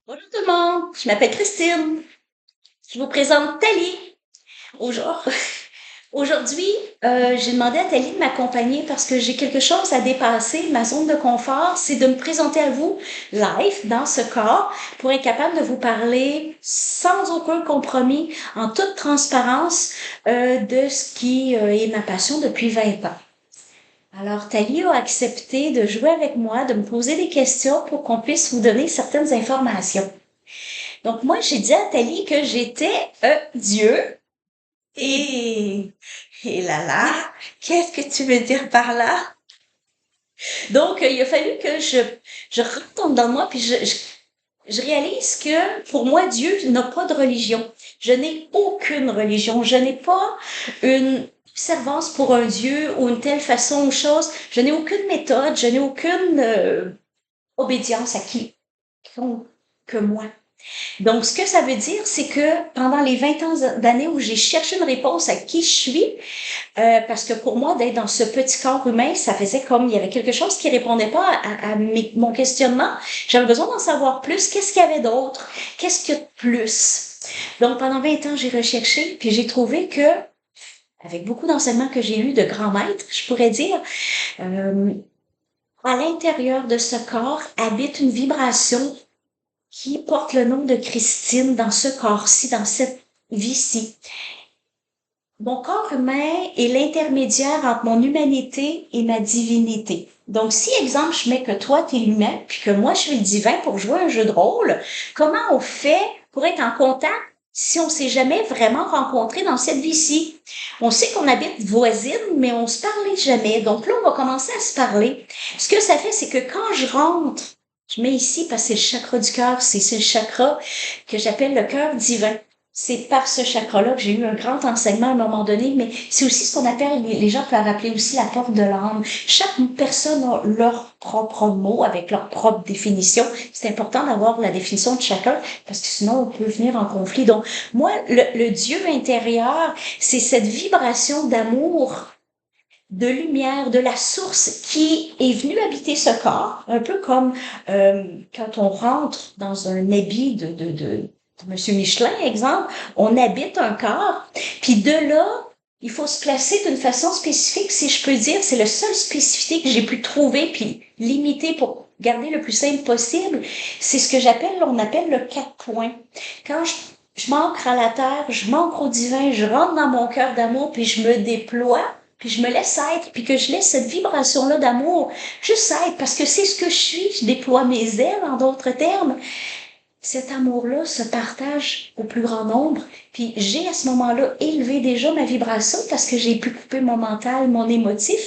Bonjour tout le monde, je m'appelle Christine. Je vous présente Thalie. Aujourd'hui, aujourd'hui, j'ai demandé à Thalie de m'accompagner parce que j'ai quelque chose à dépasser. Ma zone de confort, c'est de me présenter à vous live dans ce corps pour être capable de vous parler sans aucun compromis, en toute transparence, de ce qui est ma passion depuis 20 ans. Alors, Thalie a accepté de jouer avec moi, de me poser des questions pour qu'on puisse vous donner certaines informations. Donc, moi, j'ai dit à Thalie que j'étais Dieu. Et, et là, qu'est-ce que tu veux dire par là? Donc, il a fallu que je retourne dans moi, puis je réalise que pour moi, Dieu n'a pas de religion. Je n'ai aucune religion. Je n'ai pas une servance pour un Dieu ou une telle façon ou chose. Je n'ai aucune méthode. Je n'ai aucune obédience à qui que moi. Donc, ce que ça veut dire, c'est que pendant les 20 ans d'années où j'ai cherché une réponse à qui je suis, parce que pour moi, d'être dans ce petit corps humain, ça faisait comme il y avait quelque chose qui répondait pas à mon questionnement. J'avais besoin d'en savoir plus. Qu'est-ce qu'il y avait d'autre? Qu'est-ce qu'il y a de plus? Donc, pendant 20 ans, j'ai recherché, puis j'ai trouvé que, avec beaucoup d'enseignements que j'ai eus de grands maîtres, je pourrais dire, euh, à l'intérieur de ce corps habite une vibration qui porte le nom de Christine dans ce corps-ci, dans cette vie-ci. Mon corps humain est l'intermédiaire entre mon humanité et ma divinité. Donc, si, exemple, je mets que toi, t'es l'humain, puis que moi, je suis le divin pour jouer un jeu de rôle, comment on fait pour être en contact si on s'est jamais vraiment rencontré dans cette vie-ci? On sait qu'on habite voisine, mais on se parlait jamais. Donc là, on va commencer à se parler. Ce que ça fait, c'est que quand je rentre, je mets ici parce que c'est le chakra du cœur, c'est le chakra que j'appelle le cœur divin. C'est par ce chakra-là que j'ai eu un grand enseignement à un moment donné, mais c'est aussi ce qu'on appelle, les gens peuvent appeler aussi la porte de l'âme. Chaque personne a leur propre mot avec leur propre définition. C'est important d'avoir la définition de chacun parce que sinon on peut venir en conflit. Donc, moi, le Dieu intérieur, c'est cette vibration d'amour, de lumière, de la source qui est venue habiter ce corps, un peu comme quand on rentre dans un habit de Monsieur Michelin, exemple, on habite un corps, puis de là, il faut se placer d'une façon spécifique, si je peux dire, c'est la seule spécificité que j'ai pu trouver, puis limiter pour garder le plus simple possible, c'est ce que on appelle le 4 points. Quand je m'ancre à la terre, je m'ancre au divin, je rentre dans mon cœur d'amour, puis je me déploie, puis je me laisse être, puis que je laisse cette vibration-là d'amour juste être, parce que c'est ce que je suis, je déploie mes ailes, en d'autres termes. Cet amour-là se partage au plus grand nombre, puis j'ai à ce moment-là élevé déjà ma vibration parce que j'ai pu couper mon mental, mon émotif,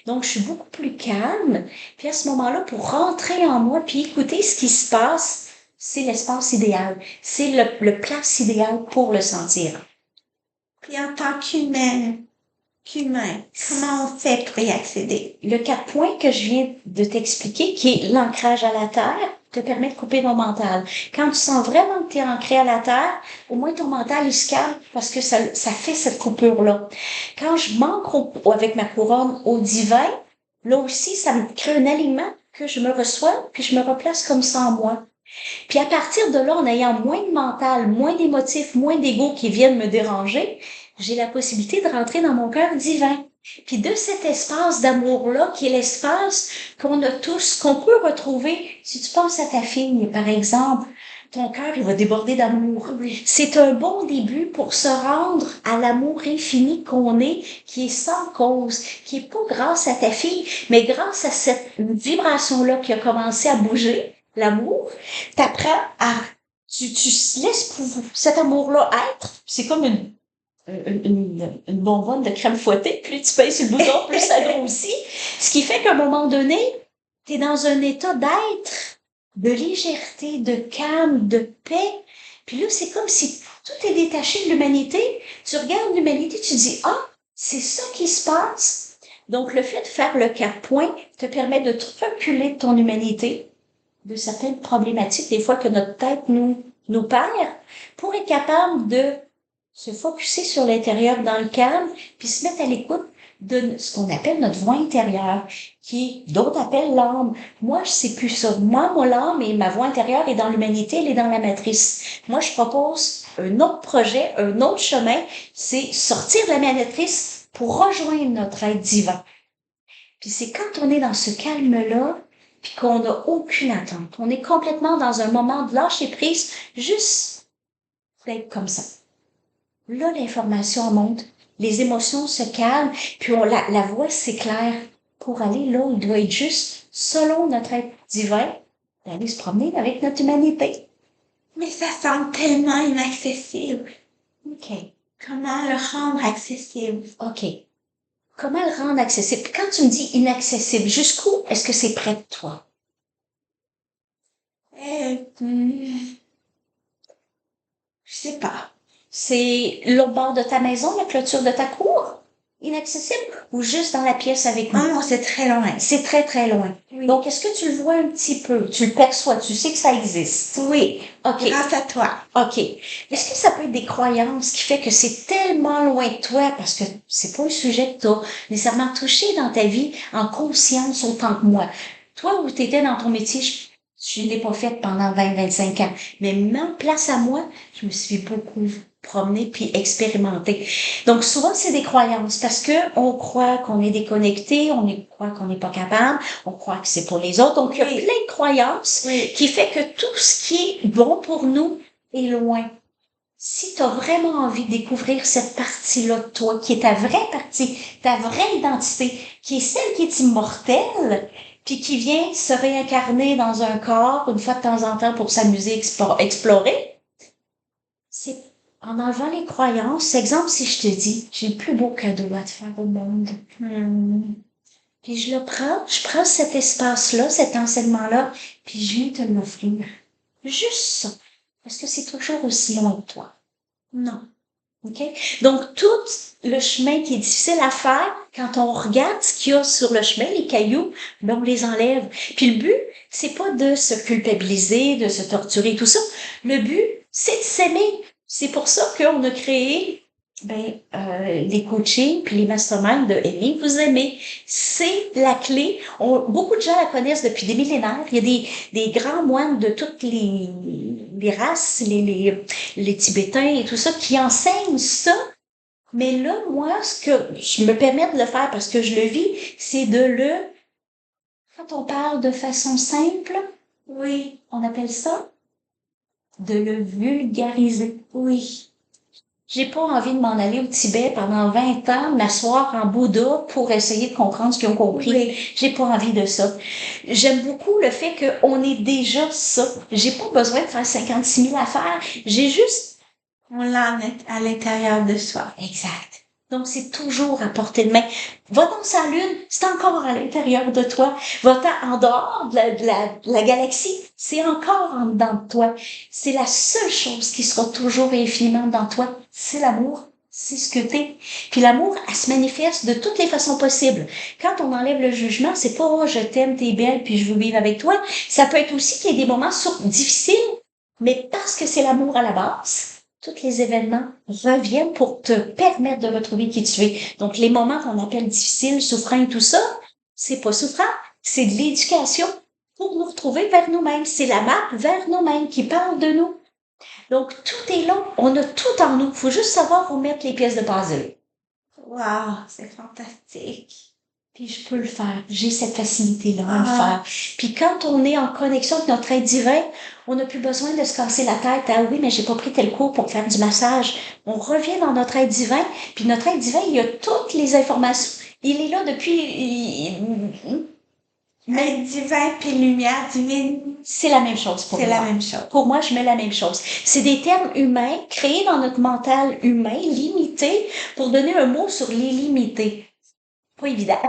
donc je suis beaucoup plus calme, puis à ce moment-là, pour rentrer en moi, puis écouter ce qui se passe, c'est l'espace idéal, c'est le place idéal pour le sentir. Puis en tant qu'humain, comment on fait pour y accéder? Le 4 points que je viens de t'expliquer, qui est l'ancrage à la terre, te permet de couper ton mental. Quand tu sens vraiment que tu es ancré à la terre, au moins ton mental il se calme parce que ça fait cette coupure-là. Quand je m'ancre avec ma couronne au divin, là aussi, ça me crée un alignement que je me reçois, puis je me replace comme ça en moi. Puis à partir de là, en ayant moins de mental, moins d'émotifs, moins d'ego qui viennent me déranger, j'ai la possibilité de rentrer dans mon cœur divin. Puis de cet espace d'amour-là, qui est l'espace qu'on a tous, qu'on peut retrouver, si tu penses à ta fille, par exemple, ton cœur, il va déborder d'amour. C'est un bon début pour se rendre à l'amour infini qu'on est, qui est sans cause, qui est pas grâce à ta fille, mais grâce à cette vibration-là qui a commencé à bouger, l'amour, t'apprends à, tu laisses cet amour-là être. C'est comme une bonbonne de crème fouettée. Plus tu pèses sur le bouton, plus ça grossit. Ce qui fait qu'à un moment donné, t'es dans un état d'être, de légèreté, de calme, de paix. Puis là, c'est comme si tout est détaché de l'humanité. Tu regardes l'humanité, tu dis, ah, c'est ça qui se passe. Donc, le fait de faire le 4 points te permet de te reculer de ton humanité, de certaines problématiques, des fois que notre tête nous perd, pour être capable de se focusser sur l'intérieur dans le calme, puis se mettre à l'écoute de ce qu'on appelle notre voix intérieure, d'autres appellent l'âme. Moi, je sais plus ça. Moi, mon âme et ma voix intérieure est dans l'humanité, elle est dans la matrice. Moi, je propose un autre projet, un autre chemin, c'est sortir de la matrice pour rejoindre notre être divin. Puis c'est quand on est dans ce calme-là, puis qu'on n'a aucune attente. On est complètement dans un moment de lâcher prise, juste d'être comme ça. Là, l'information monte, les émotions se calment, puis la voix s'éclaire. Pour aller là, il doit être juste, selon notre être divin, d'aller se promener avec notre humanité. Mais ça semble tellement inaccessible. OK. Comment le rendre accessible? OK. Comment le rendre accessible? Quand tu me dis inaccessible, jusqu'où est-ce que c'est près de toi? Je sais pas. C'est l'autre bord de ta maison, la clôture de ta cour? Inaccessible? Ou juste dans la pièce avec nous? Non, c'est très loin. C'est très, très loin. Oui. Donc, est-ce que tu le vois un petit peu? Tu le perçois? Tu sais que ça existe? Oui. OK. Grâce à toi. OK. Est-ce que ça peut être des croyances qui fait que c'est tellement loin de toi parce que c'est pas un sujet que tu as nécessairement touché dans ta vie en conscience autant que moi? Toi, où tu étais dans ton métier, je ne l'ai pas fait pendant 20-25 ans. Mais même place à moi, je me suis beaucoup promenée puis expérimentée. Donc, souvent, c'est des croyances parce que on croit qu'on est déconnecté, croit qu'on n'est pas capable, on croit que c'est pour les autres. Donc, il y a Oui. plein de croyances qui fait que tout ce qui est bon pour nous est loin. Si tu as vraiment envie de découvrir cette partie-là de toi, qui est ta vraie partie, ta vraie identité, qui est celle qui est immortelle, puis qui vient se réincarner dans un corps une fois de temps en temps pour s'amuser, explorer, c'est en enlevant les croyances. Exemple, si je te dis, j'ai le plus beau cadeau à te faire au monde. Puis je prends cet espace-là, cet enseignement-là, puis je viens te l'offrir. Juste ça. Parce que c'est toujours aussi loin de toi. Non. OK? Donc, tout le chemin qui est difficile à faire, quand on regarde ce qu'il y a sur le chemin, les cailloux, ben on les enlève. Puis le but, c'est pas de se culpabiliser, de se torturer, tout ça. Le but, c'est de s'aimer. C'est pour ça qu'on a créé les coachings puis les masterminds de aimer vous aimer. C'est la clé. Beaucoup de gens la connaissent depuis des millénaires. Il y a des grands moines de toutes les races, les Tibétains et tout ça, qui enseignent ça. Mais là, moi, ce que je me permets de le faire parce que je le vis, c'est quand on parle de façon simple, oui, on appelle ça de le vulgariser. Oui. J'ai pas envie de m'en aller au Tibet pendant 20 ans, m'asseoir en Bouddha pour essayer de comprendre ce qu'ils ont compris. Oui. J'ai pas envie de ça. J'aime beaucoup le fait qu'on est déjà ça. J'ai pas besoin de faire 56 000 affaires. J'ai juste... On l'a à l'intérieur de soi. Exact. Donc, c'est toujours à portée de main. Va dans sa lune, c'est encore à l'intérieur de toi. Va-t'en en dehors de la galaxie, c'est encore en dedans de toi. C'est la seule chose qui sera toujours infiniment dans toi. C'est l'amour. C'est ce que t'es. Puis l'amour, elle se manifeste de toutes les façons possibles. Quand on enlève le jugement, c'est pas « Oh, je t'aime, t'es belle, puis je veux vivre avec toi ». Ça peut être aussi qu'il y ait des moments difficiles, mais parce que c'est l'amour à la base, tous les événements reviennent pour te permettre de retrouver qui tu es. Donc, les moments qu'on appelle difficiles, souffrants et tout ça, c'est pas souffrant, c'est de l'éducation pour nous retrouver vers nous-mêmes. C'est la marque vers nous-mêmes qui parle de nous. Donc, tout est là. On a tout en nous. Il faut juste savoir où mettre les pièces de puzzle. Wow, c'est fantastique. Puis je peux le faire. J'ai cette facilité-là à le faire. Puis quand on est en connexion avec notre être divin, on n'a plus besoin de se casser la tête. Ah oui, mais j'ai pas pris tel cours pour faire du massage. On revient dans notre être divin. Puis notre être divin, il a toutes les informations. Il est là depuis... Être divin puis lumière divine. C'est la même chose pour moi. C'est la même chose. Pour moi, je mets la même chose. C'est des termes humains créés dans notre mental humain, limité, pour donner un mot sur l'illimité. Pas évident.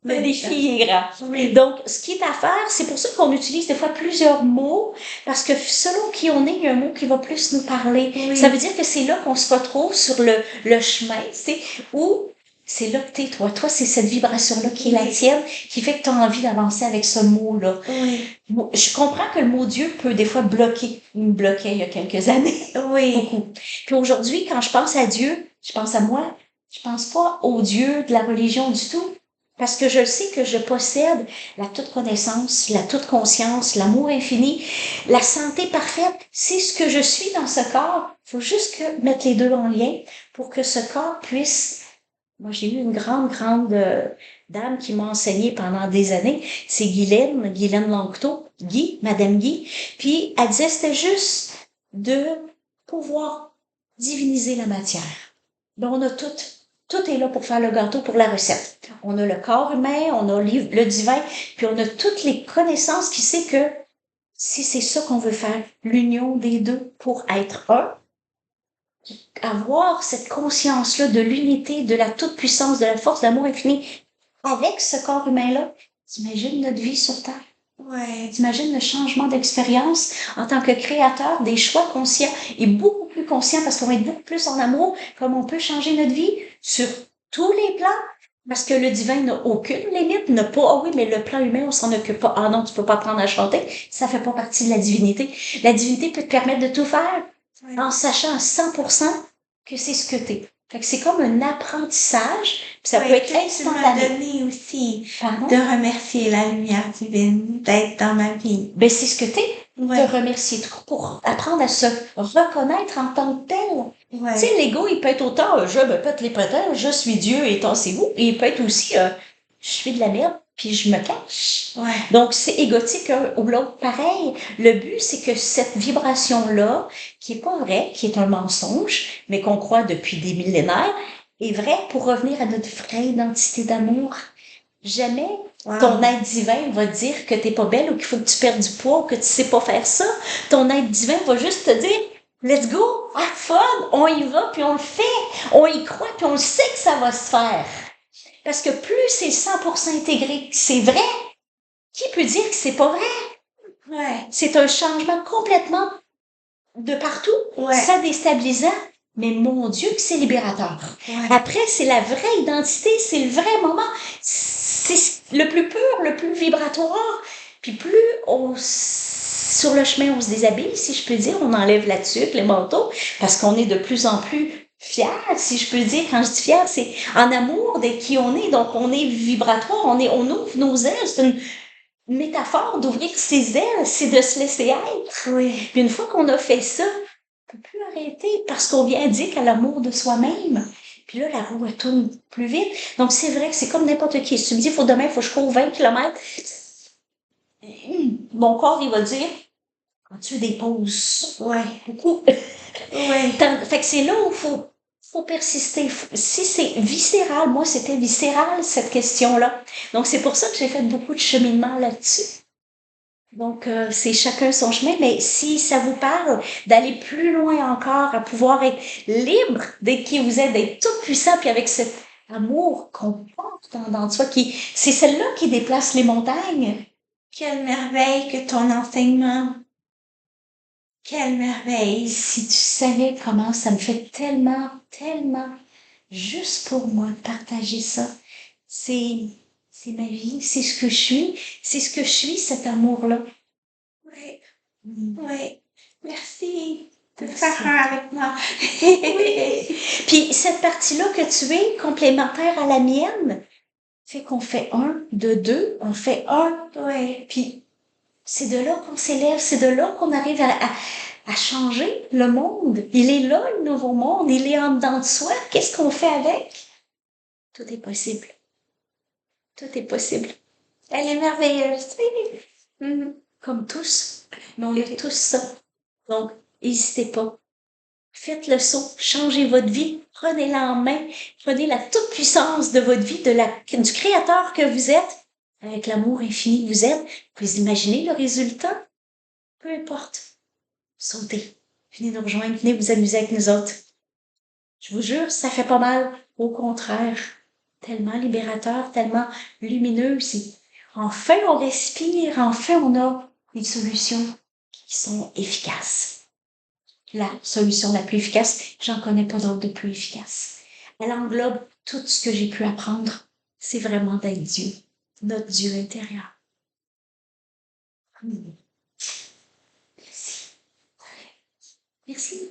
Le défi est grand. Oui. Donc, ce qui est à faire, c'est pour ça qu'on utilise des fois plusieurs mots, parce que selon qui on est, il y a un mot qui va plus nous parler. Oui. Ça veut dire que c'est là qu'on se retrouve sur le chemin, tu sais, où c'est là que t'es, toi. Toi, c'est cette vibration-là qui est la tienne, qui fait que tu as envie d'avancer avec ce mot-là. Oui. Je comprends que le mot Dieu peut des fois bloquer. Il me bloquait il y a quelques années. Oui. Beaucoup. Puis aujourd'hui, quand je pense à Dieu, je pense à moi. Je pense pas au Dieu de la religion du tout. Parce que je sais que je possède la toute connaissance, la toute conscience, l'amour infini, la santé parfaite. C'est ce que je suis dans ce corps. Il faut juste mettre les deux en lien pour que ce corps puisse... Moi, j'ai eu une grande dame qui m'a enseigné pendant des années. C'est Guylaine Lanctot, Madame Guy. Puis, elle disait, c'était juste de pouvoir diviniser la matière. Ben, on a tout est là pour faire le gâteau, pour la recette. On a le corps humain, on a le divin, puis on a toutes les connaissances qui sait que si c'est ça qu'on veut faire, l'union des deux pour être un, avoir cette conscience-là de l'unité, de la toute-puissance, de la force, de l'amour infini, avec ce corps humain-là, t'imagines notre vie sur Terre? Ouais. T'imagines le changement d'expérience en tant que créateur, des choix conscients et beaucoup plus conscients parce qu'on va être beaucoup plus en amour, comme on peut changer notre vie sur tous les plans. Parce que le divin n'a aucune limite, n'a pas, ah oui, mais le plan humain, on s'en occupe pas. Ah non, tu peux pas apprendre à chanter. Ça fait pas partie de la divinité. La divinité peut te permettre de tout faire Ouais. en sachant à 100% que c'est ce que t'es. Fait que c'est comme un apprentissage, puis ça peut être Tu m'as instantané. donné aussi Pardon? de remercier la lumière divine d'être dans ma vie. Ben, c'est ce que t'es. Ouais. Te remercier trop pour apprendre à se reconnaître en tant que tel. Ouais. Tu sais, l'ego, il peut être autant je me pète les patins, je suis Dieu et tassez-vous. Et il peut être aussi je suis de la merde, puis je me cache. Ouais. Donc, c'est égotique un ou l'autre pareil. Le but, c'est que cette vibration-là, qui est pas vraie, qui est un mensonge, mais qu'on croit depuis des millénaires, est vraie pour revenir à notre vraie identité d'amour. Jamais ton être divin va te dire que t'es pas belle ou qu'il faut que tu perdes du poids ou que tu sais pas faire ça. Ton être divin va juste te dire, let's go, have fun, on y va puis on le fait. On y croit puis on le sait que ça va se faire. Parce que plus c'est 100% intégré, c'est vrai, qui peut dire que c'est pas vrai? Ouais. C'est un changement complètement de partout, Ouais. ça déstabilisant, mais mon Dieu que c'est libérateur. Ouais. Après, c'est la vraie identité, c'est le vrai moment, c'est le plus pur, le plus vibratoire. Puis plus sur le chemin, on se déshabille, si je peux dire, on enlève la tuque, les manteaux, parce qu'on est de plus en plus fiers, si je peux dire. Quand je dis fiers, c'est en amour de qui on est. Donc, on est vibratoire, on ouvre nos ailes. C'est une métaphore d'ouvrir ses ailes, c'est de se laisser être. Oui. Puis une fois qu'on a fait ça, on peut plus arrêter parce qu'on vient dire qu'à l'amour de soi-même. Puis là, la roue, elle tourne plus vite. Donc, c'est vrai que c'est comme n'importe qui. Si tu me dis, demain, il faut que je cours 20 km, mon corps, il va dire, quand tu des pauses. Ouais. Beaucoup. Ouais. Fait que c'est là où faut persister. Si c'est viscéral, moi, c'était viscéral, cette question-là. Donc, c'est pour ça que j'ai fait beaucoup de cheminement là-dessus. Donc, c'est chacun son chemin, mais si ça vous parle d'aller plus loin encore, à pouvoir être libre d'être qui vous êtes, d'être tout puissant, puis avec cet amour qu'on porte dans soi, c'est celle-là qui déplace les montagnes. Quelle merveille que ton enseignement. Quelle merveille. Si tu savais comment ça me fait tellement, juste pour moi, de partager ça. C'est ma vie, c'est ce que je suis, cet amour-là. Oui. Oui. Merci de Merci. faire un avec moi. Oui. Puis cette partie-là que tu es complémentaire à la mienne, fait qu'on fait un, de deux, on fait un. Oui. Puis c'est de là qu'on s'élève, c'est de là qu'on arrive à changer le monde. Il est là, le nouveau monde, il est en dedans de soi. Qu'est-ce qu'on fait avec? Tout est possible. Tout est possible. Elle est merveilleuse. Comme tous. Mais on est tous ça. Donc, n'hésitez pas. Faites le saut, changez votre vie, prenez-la en main, prenez la toute-puissance de votre vie, du créateur que vous êtes, avec l'amour infini que vous êtes. Vous imaginez le résultat? Peu importe. Sautez. Venez nous rejoindre, venez vous amuser avec nous autres. Je vous jure, ça fait pas mal. Au contraire, tellement libérateur, tellement lumineux aussi. Enfin, on respire, enfin, on a des solutions qui sont efficaces. La solution la plus efficace, j'en connais pas d'autre de plus efficace. Elle englobe tout ce que j'ai pu apprendre. C'est vraiment d'être Dieu, notre Dieu intérieur. Merci. Merci.